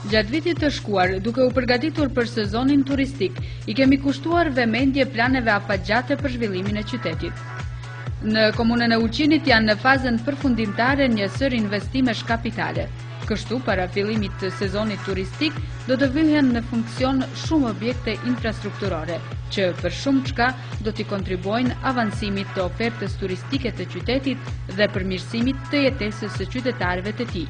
Gjatë vitit të shkuar, duke u përgatitur për sezonin turistik, I kemi kushtuar vëmendje planeve afatgjate për zhvillimin e qytetit. Në komunën e Ulqinit janë në fazën përfundimtare një sër investimesh kapitale. Kështu, para fillimit të sezonit turistik, do të vyhen në funksion shumë objekte infrastrukturore, që për shumë çka do t'i kontribuojnë avancimit të ofertës turistike të qytetit dhe përmirësimit të jetesës së qytetarëve të tij.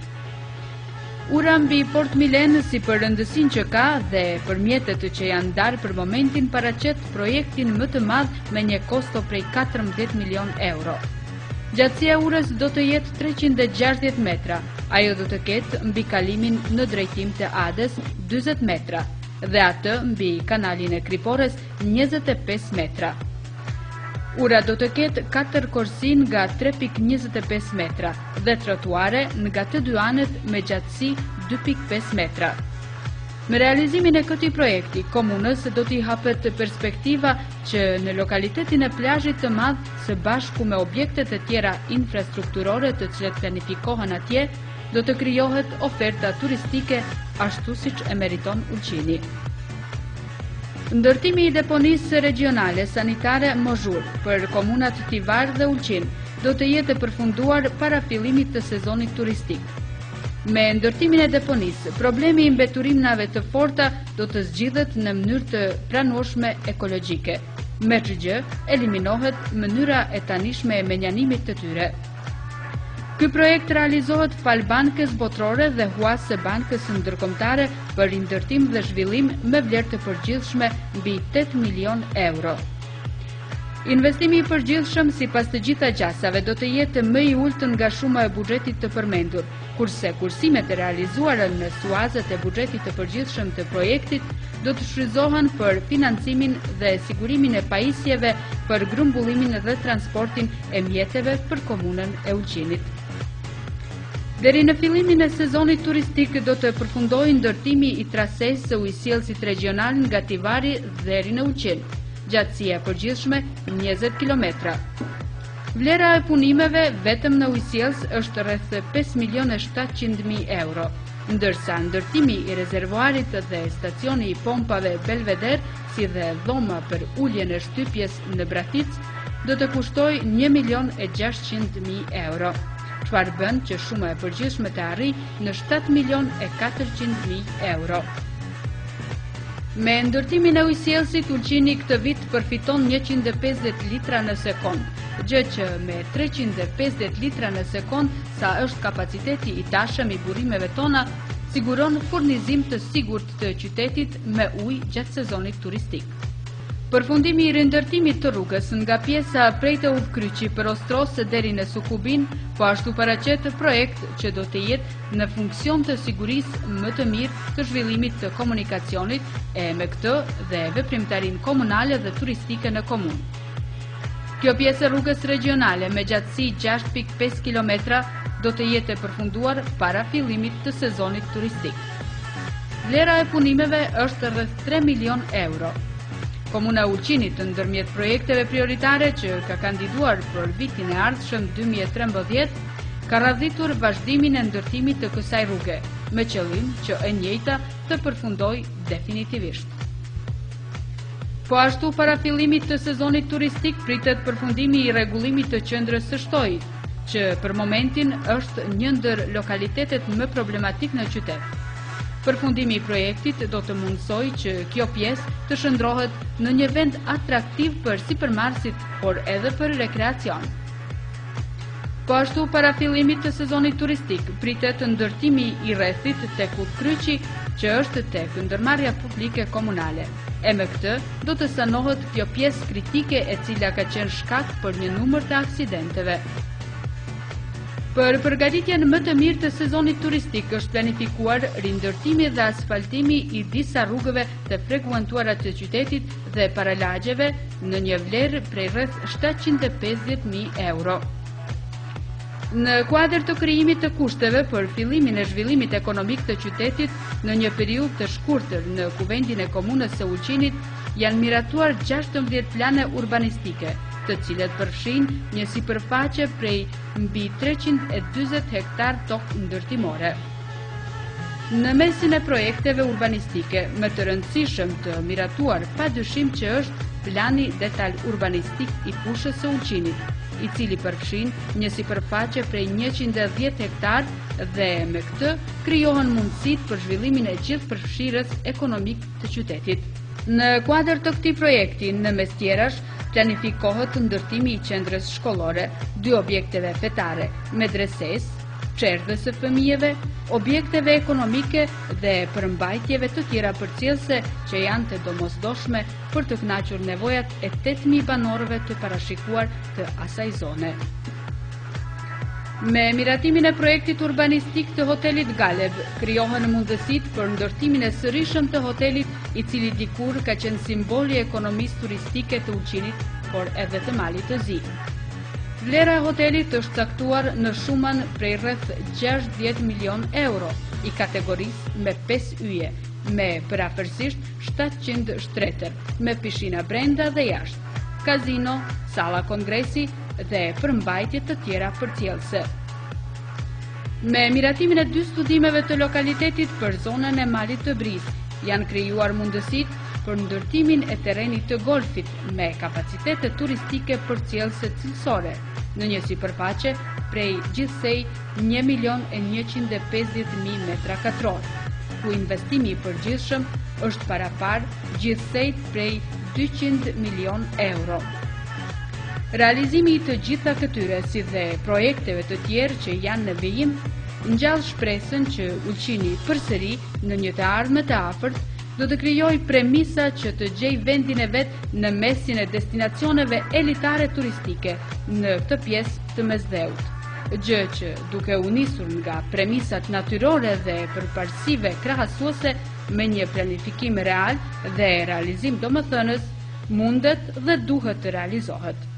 Ura mbi Port Milen si për rëndësinë që ka dhe për mjetet që janë ndarë për momentin paraqet projektin më të madh me një kosto prej 14 milion euro. Gjatësia urës do të jetë 360 metra, ajo do të ketë mbi kalimin në drejtim të Adës 40 metra dhe atë mbi kanalin e Kripores 25 metra. Ura do të ketë 4 korsin nga 3.25 metra dhe trotuare nga të dy anët me gjatësi 2.5 metra. Me realizimin e këtij projekti, komunës do t'i hapet perspektiva që në lokalitetin e plazhit të madh së bashku me objektet e tjera infrastrukturore të cilat planifikohen atje, do të krijohet oferta turistike ashtu siç e meriton Ulqini. Ndërtimi I deponisë regionale sanitare Mozhur për komunat Tivar dhe Ulqin do të jetë përfunduar para fillimit të sezonit turistik. Me ndërtimin e deponisë, problemi I mbeturimnave të forta do të zgjidhet në mënyrë të pranueshme ekologjike. Me ç'gjë, eliminohet mënyra e tanishme e menjanimit të tyre. Ky projekt realizohet fal bankës botërore dhe huas së bankës ndërkombëtare për rindërtim dhe zhvillim me vlerë të përgjithshme mbi 8 milion euro. Investimi I përgjithshëm sipas të gjitha gjasave do të jetë më I ulët nga shuma e buxhetit të përmendur, kurse kursimet e realizuara në suazet e buxhetit të përgjithshëm të projektit do të shfrytëzohen për financimin dhe sigurimin e pajisjeve për grumbullimin dhe transportin e mjeteve për komunën e Ulqinit. Deri në fillimin e sezonit turistik do të përfundojë ndërtimi I trasesë së ujësjellësit regional nga Tivari deri në Ulqin, gjatësia e përgjithshme 20 kilometra. Vlera e punimeve vetëm në ujësjellës është rreth 5.700.000 euro, ndërsa ndërtimi I rezervuarit dhe stacioni I pompave Belveder, si dhe dhoma për uljen e shtypjes në Bratic, do të kushtojë 1.600.000 euro. Çfarë bën që shuma e përgjithshme të arrijë në 7.400.000 euro. Me ndërtimin e ujësjellësit, Ulqini këtë vit përfiton 150 litra në sekond, gjë që me 350 litra në sekond, sa është kapaciteti I tashëm I burrimeve tona, siguron furnizim të sigurt të qytetit me ujë gjatë sezonit turistik. Përfundimi I rindërtimit të rrugës nga pjesa prej të Udhkryqi për Ostros deri në Sukubin, po ashtu paraqet projekt që do të jetë në funksion të sigurisë më të mirë të zhvillimit të komunikacionit e me këtë dhe veprimtarinë komunale dhe turistike në komunë. Kjo pjesë e rrugës regionale me gjatësi 6.5 km do të jetë e përfunduar para fillimit të sezonit turistik. Vlera e punimeve është rreth 3 milion euro. Komuna e Ulqinit ndërmjet projekteve prioritare që ka kandiduar për vitin e ardhshëm 2013, ka radhitur vazhdimin e ndërtimit të kësaj rruge, me qëllim që e njëjta të përfundojë definitivisht. Po ashtu para fillimit të sezonit turistik pritet përfundimi I rregullimit të qendrës së Shtojit, që për momentin është një ndër lokalitetet më problematik në qytet. Përfundimi I projektit do të mundsojë që kjo pjesë të shndrohet në një vend atraktiv për sipërmarrësit, por edhe për rekreacion. Po ashtu para fillimit të sezonit turistik pritet ndërtimi I rrethit tek Udhkryqi, që është tek ndërmarrja publike komunale. E me këtë do të sanohet kjo pjesë kritike e cila ka qenë shkak për një numër të aksidenteve. Për përgatitjen më të mirë të sezonit turistik është planifikuar rindërtimi dhe asfaltimi I disa rrugëve të frekuentuara të qytetit dhe paralagjeve në një vlerë prej rreth 750.000 euro. Në kuadër të krijimit të kushteve për fillimin e zhvillimit ekonomik të qytetit në një periudhë të shkurtër në kuvendin e komunës së Ulqinit janë miratuar 16 plane urbanistike, të cilat përfshin një sipërfaqe prej mbi 340 hektar tokë ndërtimore. Në mesin e projekteve urbanistike më të rëndësishëm të miratuar padyshim që është plani detaj urbanistik i fushës së Ulqinit, i cili përfshin një sipërfaqe prej 110 hektar dhe me këtë krijohen mundësitë për zhvillimin e gjithë përfshirës ekonomik të qytetit. Në kuadër të këtij projekti, në mes tjerash, planifikohet ndërtimi i qendrës shkollore, 2 objekteve fetare, medreses, çerdhës së fëmijëve, objekteve ekonomike dhe përmbajtjeve të tjera përcjellëse që janë të domosdoshme për të kënaqur nevojat e 8.000 banorëve të parashikuar të asaj zone. Me miratimin e projektit urbanistik të hotelit Galeb, krijohen mundësitë për ndërtimin e sërishëm të hotelit, i cili dikur ka qenë simboli i ekonomisë turistike të Ulqinit, por edhe të Malit të Zi. Vlera e hotelit është caktuar në shumën prej rreth 60 milion euro, i kategorisë me 5 yje, me përafërsisht 700 shtretër, me pishina brenda dhe jashtë, kazino, salla kongresi dhe përmbajtje të tjera përcjellëse. Me miratimin e 2 studimeve të lokalitetit për zonën e Malit të Bris, janë krijuar mundësitë për ndërtimin e terrenit të golfit me kapacitete turistike përcjellëse cilësore, në një sipërfaqe prej gjithsej 1.150.000 metra katror, ku investimi i përgjithshëm është parapar gjithsej prej 200 milion euro. Realizimi i të gjitha këtyre, si dhe projekteve të tjerë që janë në vijim, ngjall shpresën që Ulqini përsëri në një të ardhme të afërt do të krijojë premisa që të gjejë vendin e vet në mesin e destinacioneve elitare turistike në këtë pjesë të mesdheut. Gjë që duke u nisur nga premisat natyrore dhe përparësive krahasuese me një planifikim real dhe realizim domethënës, mundet dhe duhet të realizohet.